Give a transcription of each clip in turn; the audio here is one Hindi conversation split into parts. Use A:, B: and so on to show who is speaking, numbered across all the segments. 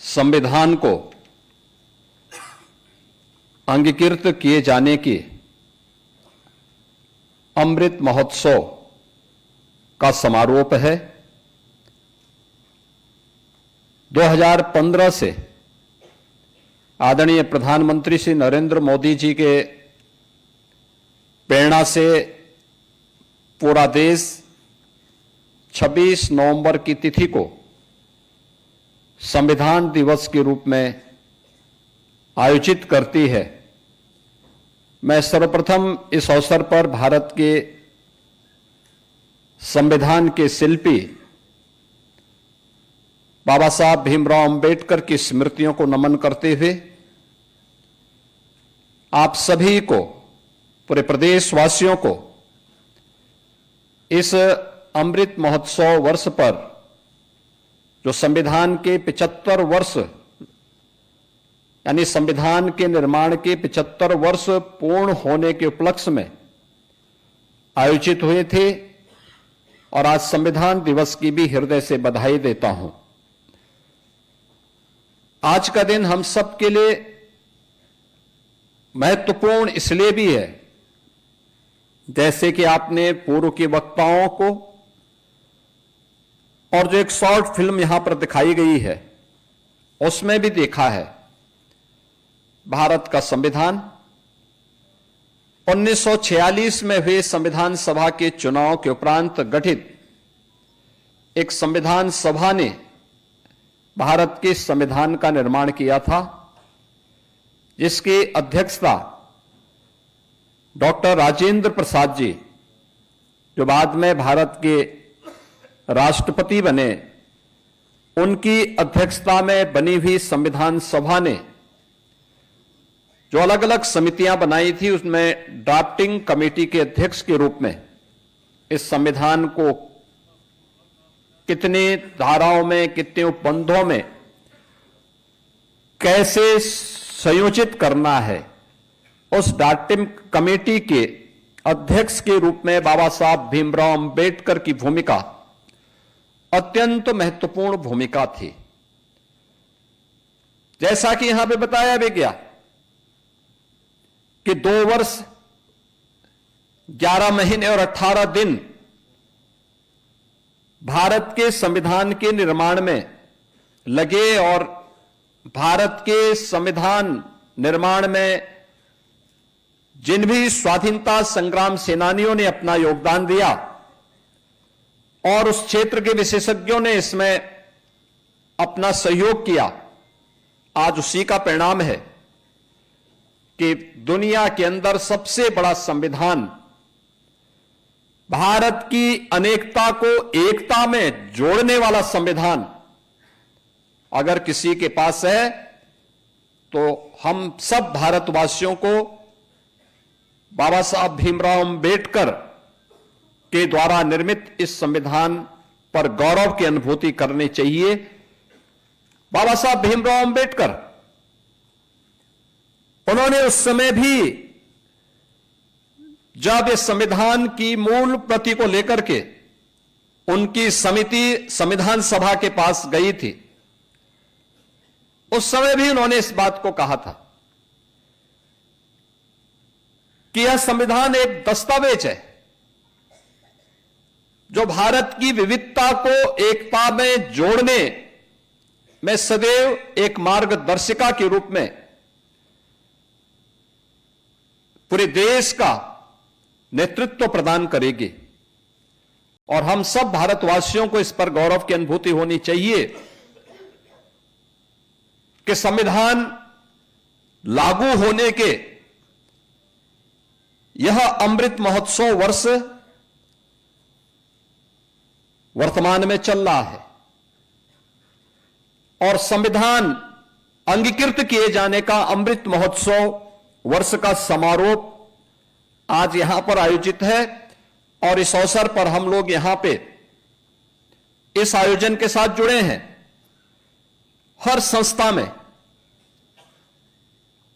A: संविधान को अंगीकृत किए जाने की अमृत महोत्सव का समारोह है। 2015 से आदरणीय प्रधानमंत्री श्री नरेंद्र मोदी जी के प्रेरणा से पूरा देश 26 नवंबर की तिथि को संविधान दिवस के रूप में आयोजित करती है। मैं सर्वप्रथम इस अवसर पर भारत के संविधान के शिल्पी बाबा साहब भीमराव अंबेडकर की स्मृतियों को नमन करते हुए आप सभी को, पूरे प्रदेशवासियों को इस अमृत महोत्सव वर्ष पर, जो संविधान के 75 वर्ष यानी संविधान के निर्माण के 75 वर्ष पूर्ण होने के उपलक्ष्य में आयोजित हुए थे, और आज संविधान दिवस की भी हृदय से बधाई देता हूं। आज का दिन हम सब के लिए महत्वपूर्ण इसलिए भी है, जैसे कि आपने पूर्व के वक्ताओं को और जो एक शॉर्ट फिल्म यहां पर दिखाई गई है उसमें भी देखा है। भारत का संविधान 1946 में हुए संविधान सभा के चुनाव के उपरांत गठित एक संविधान सभा ने भारत के संविधान का निर्माण किया था, जिसकी अध्यक्षता डॉक्टर राजेंद्र प्रसाद जी, जो बाद में भारत के राष्ट्रपति बने, उनकी अध्यक्षता में बनी हुई संविधान सभा ने जो अलग अलग समितियां बनाई थी, उसमें ड्राफ्टिंग कमेटी के अध्यक्ष के रूप में इस संविधान को कितनी धाराओं में, कितने उपबंधों में कैसे संयोजित करना है, उस ड्राफ्टिंग कमेटी के अध्यक्ष के रूप में बाबा साहब भीमराव अंबेडकर की भूमिका अत्यंत महत्वपूर्ण भूमिका थी। जैसा कि यहां पे बताया भी गया कि 2 वर्ष 11 महीने और 18 दिन भारत के संविधान के निर्माण में लगे, और भारत के संविधान निर्माण में जिन भी स्वाधीनता संग्राम सेनानियों ने अपना योगदान दिया और उस क्षेत्र के विशेषज्ञों ने इसमें अपना सहयोग किया, आज उसी का परिणाम है कि दुनिया के अंदर सबसे बड़ा संविधान, भारत की अनेकता को एकता में जोड़ने वाला संविधान अगर किसी के पास है तो हम सब भारतवासियों को बाबा साहब भीमराव अंबेडकर के द्वारा निर्मित इस संविधान पर गौरव की अनुभूति करनी चाहिए। बाबा साहब भीमराव अंबेडकर, उन्होंने उस समय भी जब इस संविधान की मूल प्रति को लेकर के उनकी समिति संविधान सभा के पास गई थी, उस समय भी उन्होंने इस बात को कहा था कि यह संविधान एक दस्तावेज है जो भारत की विविधता को एकता में जोड़ने में सदैव एक मार्गदर्शिका के रूप में पूरे देश का नेतृत्व प्रदान करेगी। और हम सब भारतवासियों को इस पर गौरव की अनुभूति होनी चाहिए कि संविधान लागू होने के यह अमृत महोत्सव वर्ष वर्तमान में चल रहा है, और संविधान अंगीकृत किए जाने का अमृत महोत्सव वर्ष का समारोह आज यहां पर आयोजित है। और इस अवसर पर हम लोग यहां पे इस आयोजन के साथ जुड़े हैं। हर संस्था में,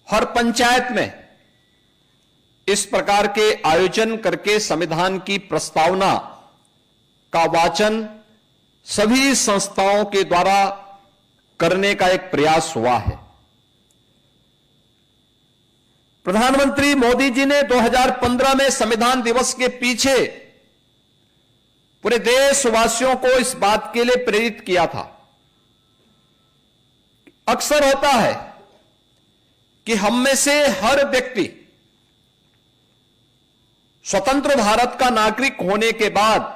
A: हर पंचायत में इस प्रकार के आयोजन करके संविधान की प्रस्तावना का वाचन सभी संस्थाओं के द्वारा करने का एक प्रयास हुआ है। प्रधानमंत्री मोदी जी ने 2015 में संविधान दिवस के पीछे पूरे देशवासियों को इस बात के लिए प्रेरित किया था। अक्सर होता है कि हम में से हर व्यक्ति स्वतंत्र भारत का नागरिक होने के बाद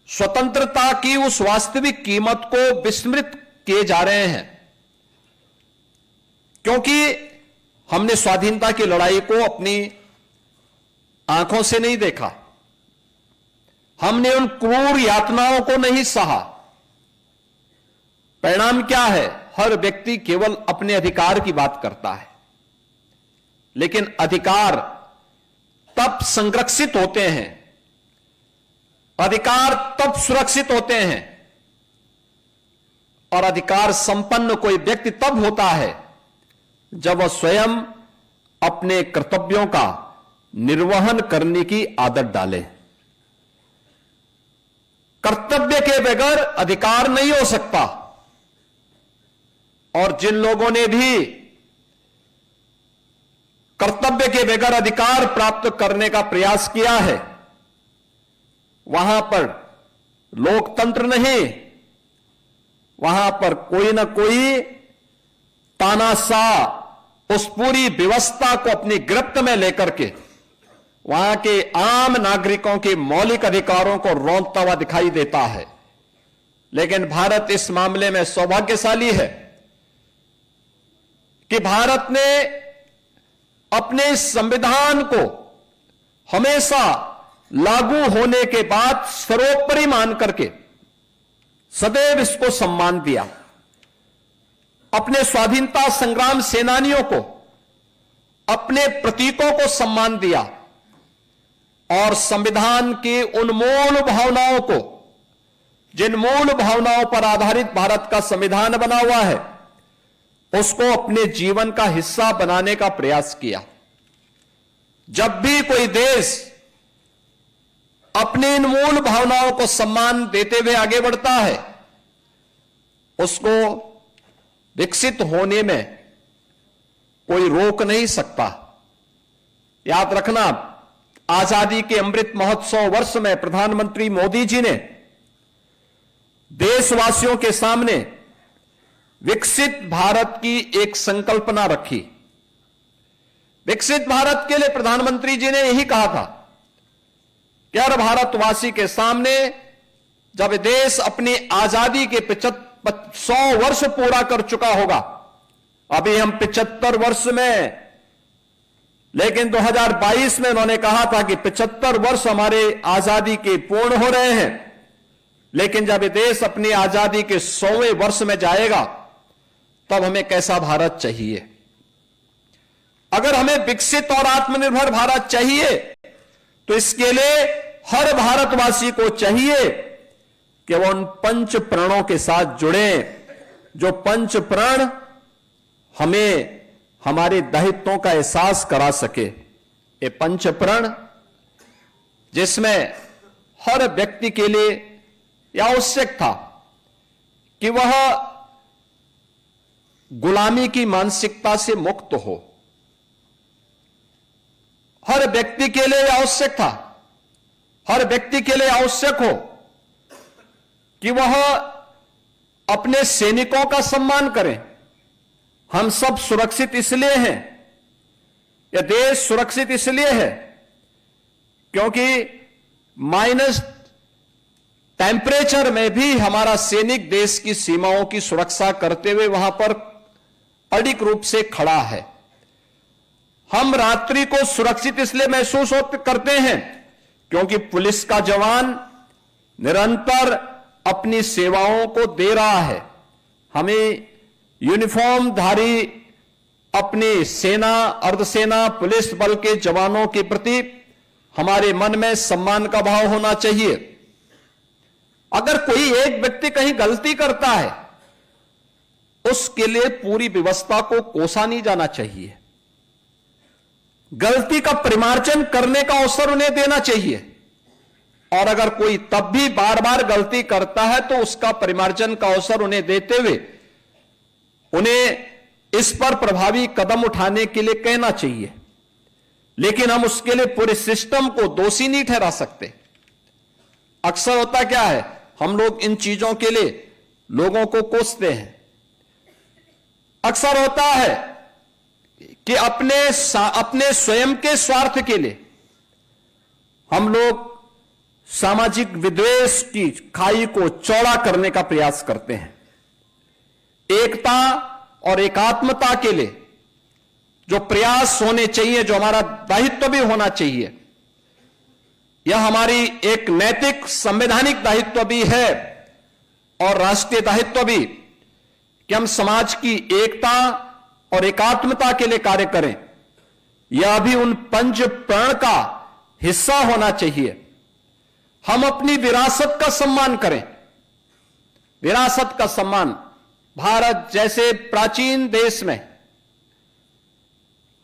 A: स्वतंत्रता की उस वास्तविक कीमत को विस्मृत किए जा रहे हैं, क्योंकि हमने स्वाधीनता की लड़ाई को अपनी आंखों से नहीं देखा, हमने उन क्रूर यातनाओं को नहीं सहा। परिणाम क्या है? हर व्यक्ति केवल अपने अधिकार की बात करता है, लेकिन अधिकार तब संरक्षित होते हैं, अधिकार तब सुरक्षित होते हैं और अधिकार संपन्न कोई व्यक्ति तब होता है जब वह स्वयं अपने कर्तव्यों का निर्वहन करने की आदत डाले। कर्तव्य के बगैर अधिकार नहीं हो सकता, और जिन लोगों ने भी कर्तव्य के बगैर अधिकार प्राप्त करने का प्रयास किया है, वहां पर लोकतंत्र नहीं, वहां पर कोई ना कोई तानाशाह उस पूरी व्यवस्था को अपनी गिरफ्त में लेकर के वहां के आम नागरिकों के मौलिक अधिकारों को रौंदता हुआ दिखाई देता है। लेकिन भारत इस मामले में सौभाग्यशाली है कि भारत ने अपने संविधान को हमेशा लागू होने के बाद सर्वोपरि मान करके सदैव इसको सम्मान दिया। अपने स्वाधीनता संग्राम सेनानियों को, अपने प्रतीकों को सम्मान दिया और संविधान की उन मूल भावनाओं को, जिन मूल भावनाओं पर आधारित भारत का संविधान बना हुआ है, उसको अपने जीवन का हिस्सा बनाने का प्रयास किया। जब भी कोई देश अपनी इन मूल भावनाओं को सम्मान देते हुए आगे बढ़ता है, उसको विकसित होने में कोई रोक नहीं सकता। याद रखना, आजादी के अमृत महोत्सव वर्ष में प्रधानमंत्री मोदी जी ने देशवासियों के सामने विकसित भारत की एक संकल्पना रखी। विकसित भारत के लिए प्रधानमंत्री जी ने यही कहा था कि हर भारतवासी के सामने जब देश अपनी आजादी के 100 वर्ष पूरा कर चुका होगा, अभी हम 75 वर्ष में, लेकिन 2022 में उन्होंने कहा था कि 75 वर्ष हमारे आजादी के पूर्ण हो रहे हैं, लेकिन जब देश अपनी आजादी के 100वें वर्ष में जाएगा तब हमें कैसा भारत चाहिए। अगर हमें विकसित और आत्मनिर्भर भारत चाहिए तो इसके लिए हर भारतवासी को चाहिए कि वो उन पंच प्रणों के साथ जुड़े, जो पंच प्रण हमें हमारे दायित्वों का एहसास करा सके। ये पंच प्रण जिसमें हर व्यक्ति के लिए यह आवश्यक था कि वह गुलामी की मानसिकता से मुक्त हो। हर व्यक्ति के लिए आवश्यक था, हर व्यक्ति के लिए आवश्यक हो कि वह अपने सैनिकों का सम्मान करें। हम सब सुरक्षित इसलिए हैं, यह देश सुरक्षित इसलिए है क्योंकि माइनस टेम्परेचर में भी हमारा सैनिक देश की सीमाओं की सुरक्षा करते हुए वहां पर अडिग रूप से खड़ा है। हम रात्रि को सुरक्षित इसलिए महसूस करते हैं क्योंकि पुलिस का जवान निरंतर अपनी सेवाओं को दे रहा है। हमें यूनिफॉर्मधारी अपनी सेना, अर्धसेना, पुलिस बल के जवानों के प्रति हमारे मन में सम्मान का भाव होना चाहिए। अगर कोई एक व्यक्ति कहीं गलती करता है, उसके लिए पूरी व्यवस्था को कोसा नहीं जाना चाहिए। गलती का परिमार्जन करने का अवसर उन्हें देना चाहिए और अगर कोई तब भी बार बार गलती करता है तो उसका परिमार्जन का अवसर उन्हें देते हुए उन्हें इस पर प्रभावी कदम उठाने के लिए कहना चाहिए। लेकिन हम उसके लिए पूरे सिस्टम को दोषी नहीं ठहरा सकते। अक्सर होता क्या है, हम लोग इन चीजों के लिए लोगों को कोसते हैं। अक्सर होता है कि अपने स्वयं के स्वार्थ के लिए हम लोग सामाजिक विद्वेष की खाई को चौड़ा करने का प्रयास करते हैं। एकता और एकात्मता के लिए जो प्रयास होने चाहिए, जो हमारा दायित्व भी होना चाहिए, यह हमारी एक नैतिक संवैधानिक दायित्व भी है और राष्ट्रीय दायित्व भी कि हम समाज की एकता और एकात्मता के लिए कार्य करें। यह भी उन पंच प्रण का हिस्सा होना चाहिए। हम अपनी विरासत का सम्मान करें। विरासत का सम्मान, भारत जैसे प्राचीन देश में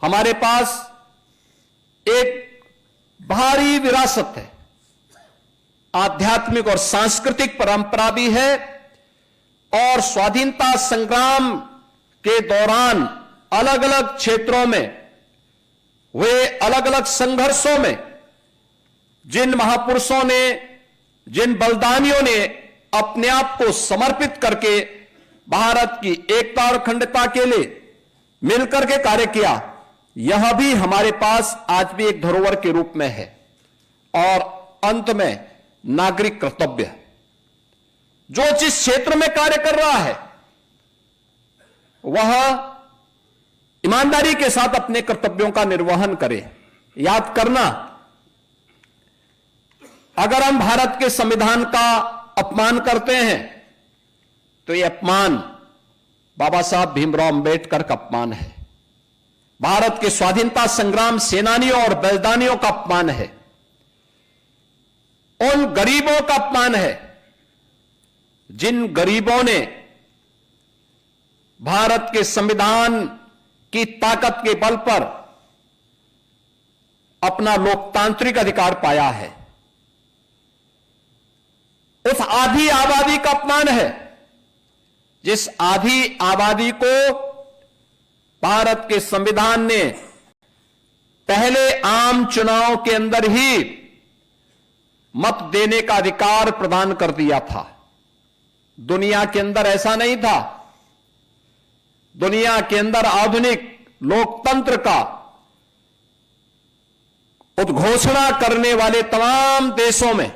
A: हमारे पास एक भारी विरासत है, आध्यात्मिक और सांस्कृतिक परंपरा भी है और स्वाधीनता संग्राम के दौरान अलग अलग क्षेत्रों में हुए अलग अलग संघर्षों में जिन महापुरुषों ने, जिन बलिदानियों ने अपने आप को समर्पित करके भारत की एकता और अखंडता के लिए मिलकर के कार्य किया, यह भी हमारे पास आज भी एक धरोहर के रूप में है। और अंत में नागरिक कर्तव्य, जो जिस क्षेत्र में कार्य कर रहा है वह ईमानदारी के साथ अपने कर्तव्यों का निर्वहन करे। याद करना, अगर हम भारत के संविधान का अपमान करते हैं तो यह अपमान बाबा साहब भीमराव अंबेडकर का अपमान है, भारत के स्वाधीनता संग्राम सेनानियों और बलिदानियों का अपमान है, उन गरीबों का अपमान है जिन गरीबों ने भारत के संविधान की ताकत के बल पर अपना लोकतांत्रिक अधिकार पाया है। उस आधी आबादी का अपमान है जिस आधी आबादी को भारत के संविधान ने पहले आम चुनाव के अंदर ही मत देने का अधिकार प्रदान कर दिया था। दुनिया के अंदर ऐसा नहीं था। दुनिया के अंदर आधुनिक लोकतंत्र का उद्घोषणा करने वाले तमाम देशों में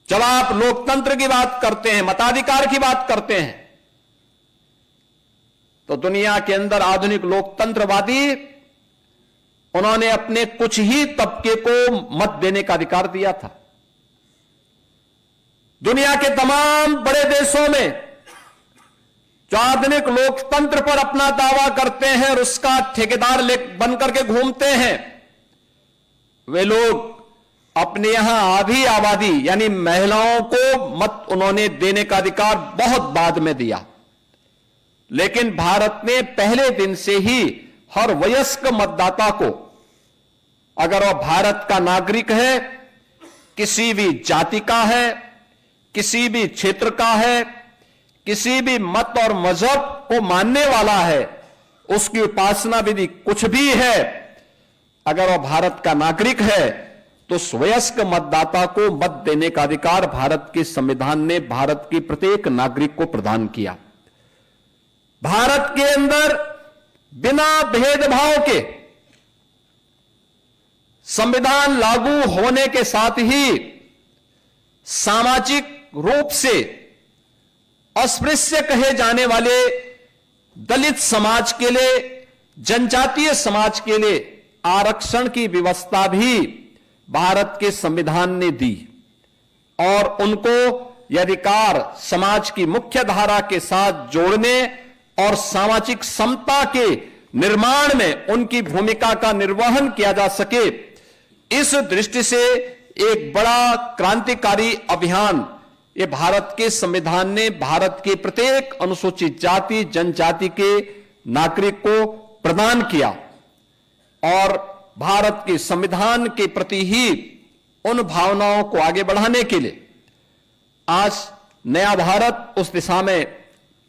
A: जब आप लोकतंत्र की बात करते हैं, मताधिकार की बात करते हैं, तो दुनिया के अंदर आधुनिक लोकतंत्रवादी उन्होंने अपने कुछ ही तबके को मत देने का अधिकार दिया था। दुनिया के तमाम बड़े देशों में जो आधुनिक लोकतंत्र पर अपना दावा करते हैं और उसका ठेकेदार बनकर के घूमते हैं, वे लोग अपने यहां आधी आबादी यानी महिलाओं को मत उन्होंने देने का अधिकार बहुत बाद में दिया। लेकिन भारत ने पहले दिन से ही हर वयस्क मतदाता को, अगर वह भारत का नागरिक है, किसी भी जाति का है, किसी भी क्षेत्र का है, किसी भी मत और मजहब को मानने वाला है, उसकी उपासना विधि कुछ भी है, अगर वह भारत का नागरिक है तो वयस्क मतदाता को मत देने का अधिकार भारत के संविधान ने भारत के प्रत्येक नागरिक को प्रदान किया। भारत के अंदर बिना भेदभाव के संविधान लागू होने के साथ ही सामाजिक रूप से अस्पृश्य कहे जाने वाले दलित समाज के लिए, जनजातीय समाज के लिए आरक्षण की व्यवस्था भी भारत के संविधान ने दी और उनको यह अधिकार समाज की मुख्य धारा के साथ जोड़ने और सामाजिक समता के निर्माण में उनकी भूमिका का निर्वहन किया जा सके, इस दृष्टि से एक बड़ा क्रांतिकारी अभियान ये भारत के संविधान ने भारत के प्रत्येक अनुसूचित जाति जनजाति के नागरिक को प्रदान किया। और भारत के संविधान के प्रति ही उन भावनाओं को आगे बढ़ाने के लिए आज नया भारत उस दिशा में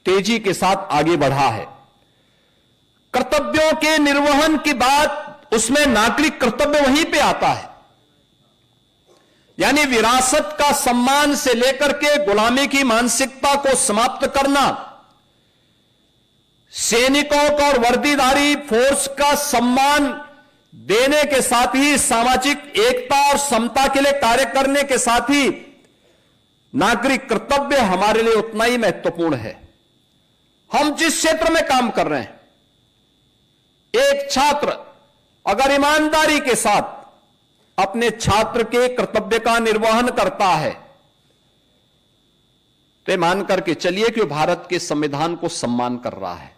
A: तेजी के साथ आगे बढ़ा है। कर्तव्यों के निर्वहन की बात, उसमें नागरिक कर्तव्य वहीं पे आता है, यानी विरासत का सम्मान से लेकर के गुलामी की मानसिकता को समाप्त करना, सैनिकों को और वर्दीधारी फोर्स का सम्मान देने के साथ ही सामाजिक एकता और समता के लिए कार्य करने के साथ ही नागरिक कर्तव्य हमारे लिए उतना ही महत्वपूर्ण है। हम जिस क्षेत्र में काम कर रहे हैं, एक छात्र अगर ईमानदारी के साथ अपने छात्र के कर्तव्य का निर्वहन करता है तो मान करके चलिए कि वो भारत के संविधान को सम्मान कर रहा है।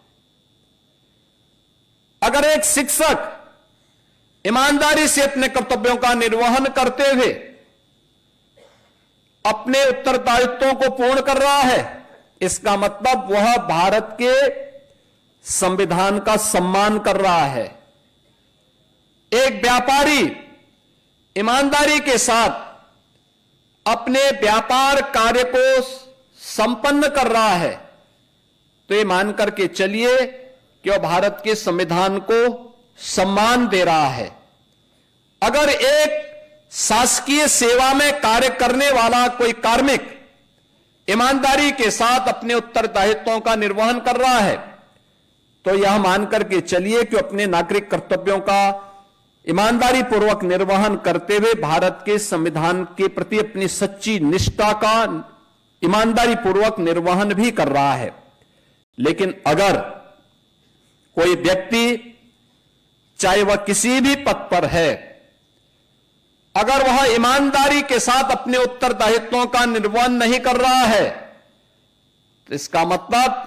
A: अगर एक शिक्षक ईमानदारी से अपने कर्तव्यों का निर्वहन करते हुए अपने उत्तरदायित्वों को पूर्ण कर रहा है, इसका मतलब वह भारत के संविधान का सम्मान कर रहा है। एक व्यापारी ईमानदारी के साथ अपने व्यापार कार्य को संपन्न कर रहा है तो ये मान करके चलिए कि वह भारत के संविधान को सम्मान दे रहा है। अगर एक शासकीय सेवा में कार्य करने वाला कोई कार्मिक ईमानदारी के साथ अपने उत्तरदायित्वों का निर्वहन कर रहा है तो यह मान करके चलिए कि अपने नागरिक कर्तव्यों का ईमानदारी पूर्वक निर्वहन करते हुए भारत के संविधान के प्रति अपनी सच्ची निष्ठा का ईमानदारी पूर्वक निर्वहन भी कर रहा है। लेकिन अगर कोई व्यक्ति, चाहे वह किसी भी पद पर है, अगर वह ईमानदारी के साथ अपने उत्तरदायित्वों का निर्वहन नहीं कर रहा है तो इसका मतलब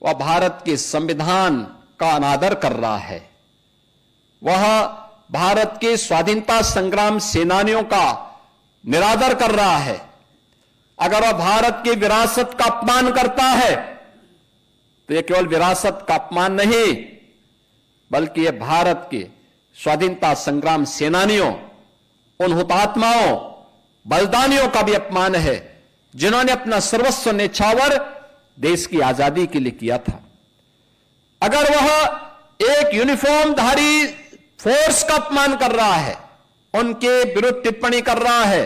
A: वह भारत के संविधान का अनादर कर रहा है, वह भारत के स्वाधीनता संग्राम सेनानियों का निरादर कर रहा है। अगर वह भारत की विरासत का अपमान करता है तो यह केवल विरासत का अपमान नहीं बल्कि यह भारत के स्वाधीनता संग्राम सेनानियों, उन हुतात्माओं, बलिदानियों का भी अपमान है जिन्होंने अपना सर्वस्व न्यौछावर देश की आजादी के लिए किया था। अगर वह एक यूनिफॉर्मधारी फोर्स का अपमान कर रहा है, उनके विरुद्ध टिप्पणी कर रहा है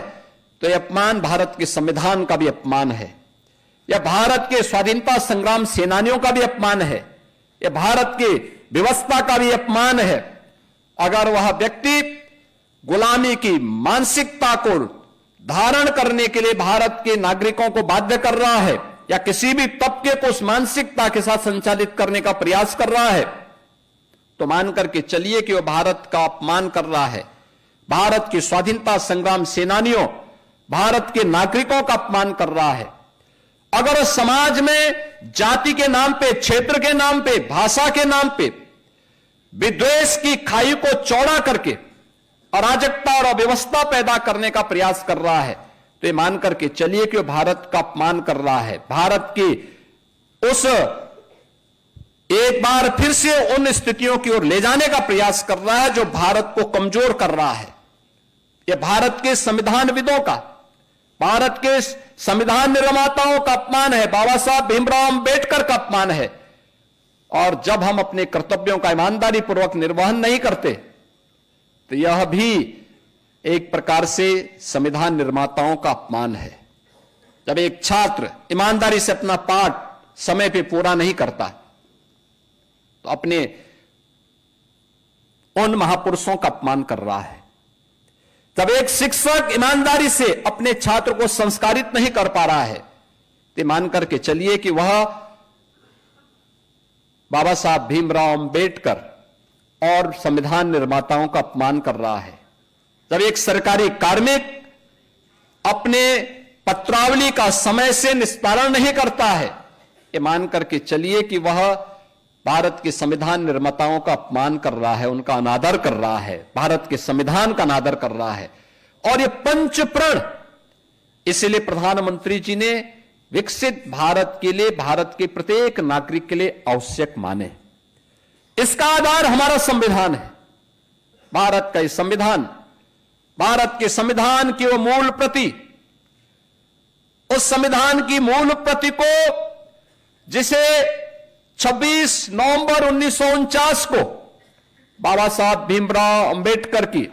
A: तो यह अपमान भारत के संविधान का भी अपमान है, यह भारत के स्वाधीनता संग्राम सेनानियों का भी अपमान है, यह भारत की व्यवस्था का भी अपमान है। अगर वह व्यक्ति गुलामी की मानसिकता को धारण करने के लिए भारत के नागरिकों को बाध्य कर रहा है या किसी भी तबके को उस मानसिकता के साथ संचालित करने का प्रयास कर रहा है तो मान करके चलिए कि वह भारत का अपमान कर रहा है, भारत के स्वाधीनता संग्राम सेनानियों, भारत के नागरिकों का अपमान कर रहा है। अगर समाज में जाति के नाम पे, क्षेत्र के नाम पे, भाषा के नाम पे विद्वेष की खाई को चौड़ा करके अराजकता और अव्यवस्था पैदा करने का प्रयास कर रहा है तो ये मान करके चलिए कि वह भारत का अपमान कर रहा है, भारत की उस एक बार फिर से उन स्थितियों की ओर ले जाने का प्रयास कर रहा है जो भारत को कमजोर कर रहा है। यह भारत के संविधानविदों का, भारत के संविधान निर्माताओं का अपमान है, बाबा साहब भीमराव अंबेडकर का अपमान है। और जब हम अपने कर्तव्यों का ईमानदारी पूर्वक निर्वहन नहीं करते तो यह भी एक प्रकार से संविधान निर्माताओं का अपमान है। जब एक छात्र ईमानदारी से अपना पाठ समय पे पूरा नहीं करता तो अपने उन महापुरुषों का अपमान कर रहा है। जब एक शिक्षक ईमानदारी से अपने छात्र को संस्कारित नहीं कर पा रहा है तो मान करके चलिए कि वह बाबा साहब भीमराव अंबेडकर और संविधान निर्माताओं का अपमान कर रहा है। जब एक सरकारी कार्मिक अपने पत्रावली का समय से निस्तारण नहीं करता है, ये मान करके चलिए कि वह भारत के संविधान निर्माताओं का अपमान कर रहा है, उनका अनादर कर रहा है, भारत के संविधान का अनादर कर रहा है। और ये पंच प्रण इसलिए प्रधानमंत्री जी ने विकसित भारत के लिए, भारत के प्रत्येक नागरिक के लिए आवश्यक माने। इसका आधार हमारा संविधान है। भारत का संविधान, भारत के संविधान की वो मूल प्रति, उस संविधान की मूल प्रति को जिसे 26 नवंबर 1949 को बाबा साहब भीमराव अंबेडकर की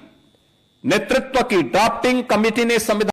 A: नेतृत्व की ड्राफ्टिंग कमेटी ने संविधान